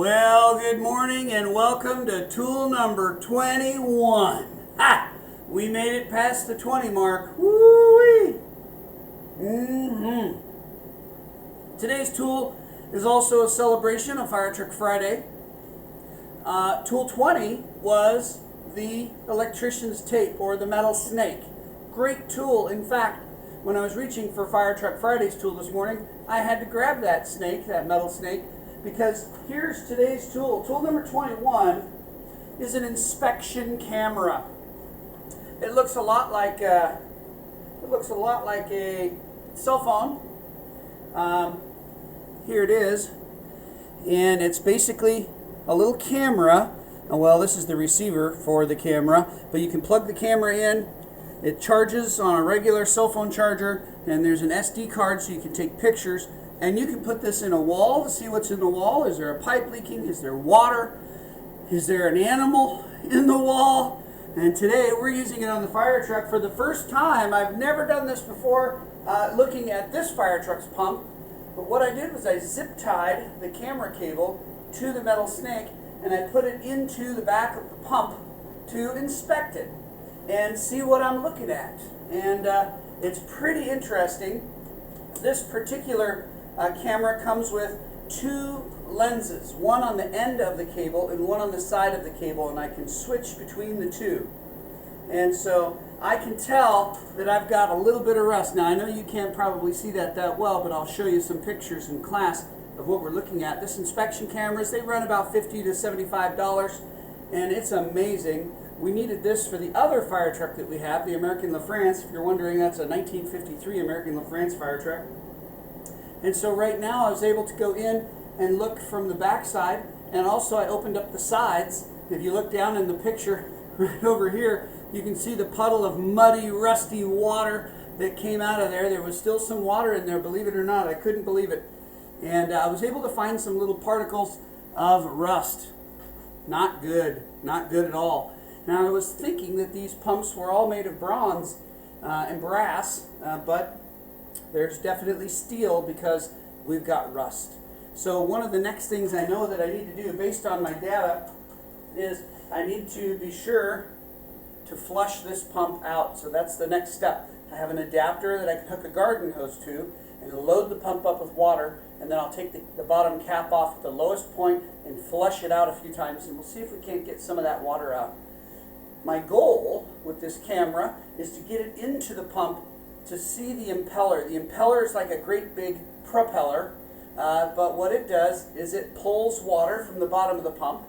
Well, good morning and welcome to tool number 21. Ha! We made it past the 20 mark. Woo-wee! Today's tool is also a celebration of Fire Truck Friday. Tool 20 was the electrician's tape or the metal snake. Great tool. In fact, when I was reaching for Fire Truck Friday's tool this morning, I had to grab that snake, that metal snake, because here's today's tool. Tool number 21 is an inspection camera. It looks a lot like a cell phone. Here it is, and it's basically a little camera. Well, this is the receiver for the camera, but you can plug the camera in. It charges on a regular cell phone charger, and there's an SD card so you can take pictures. And you can put this in a wall to see what's in the wall. Is there a pipe leaking? Is there water? Is there an animal in the wall? And today we're using it on the fire truck for the first time. I've never done this before, looking at this fire truck's pump. But what I did was I zip tied the camera cable to the metal snake, and I put it into the back of the pump to inspect it and see what I'm looking at. And it's pretty interesting. This particular camera comes with two lenses, one on the end of the cable and one on the side of the cable, and I can switch between the two. And so I can tell that I've got a little bit of rust. Now I know you can't probably see that well, but I'll show you some pictures in class of what we're looking at. This inspection cameras, they run about $50 to $75, and it's amazing. We needed this for the other fire truck that we have, the American LaFrance. If you're wondering, that's a 1953 American LaFrance fire truck. And so right now I was able to go in and look from the back side, and also I opened up the sides. If you look down in the picture right over here, you can see the puddle of muddy, rusty water that came out of there. There was still some water in there, believe it or not. I couldn't believe it. And I was able to find some little particles of rust. Not good. Not good at all. Now I was thinking that these pumps were all made of bronze and brass, but there's definitely steel because we've got rust. So one of the next things I know that I need to do based on my data is I need to be sure to flush this pump out. So that's the next step. I have an adapter that I can hook a garden hose to and load the pump up with water, and then I'll take the bottom cap off at the lowest point and flush it out a few times, and we'll see if we can't get some of that water out. My goal with this camera is to get it into the pump to see the impeller. The impeller is like a great big propeller, but what it does is it pulls water from the bottom of the pump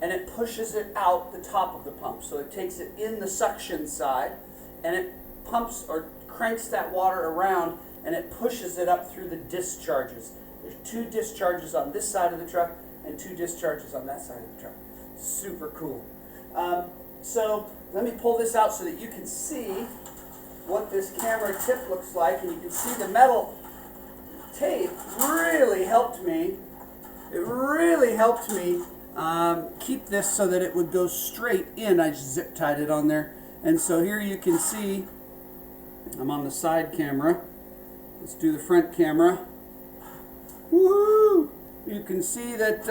and it pushes it out the top of the pump. So it takes it in the suction side and it pumps or cranks that water around and it pushes it up through the discharges. There's two discharges on this side of the truck and two discharges on that side of the truck. Super cool. So let me pull this out so that you can see what this camera tip looks like, and you can see the metal tape really helped me. It really helped me keep this so that it would go straight in. I just zip tied it on there, and so here you can see I'm on the side camera. Let's do the front camera. Woo! You can see that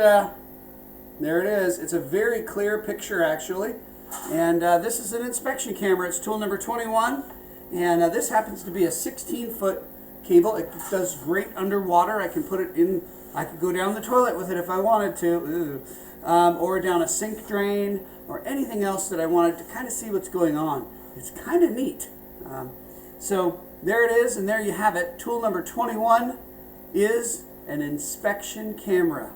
there it is. It's a very clear picture actually, and this is an inspection camera. It's tool number 21. And this happens to be a 16-foot cable. It does great underwater. I can put it in, I could go down the toilet with it if I wanted to, or down a sink drain, or anything else that I wanted to kind of see what's going on. It's kind of neat. So there it is, and there you have it. Tool number 21 is an inspection camera.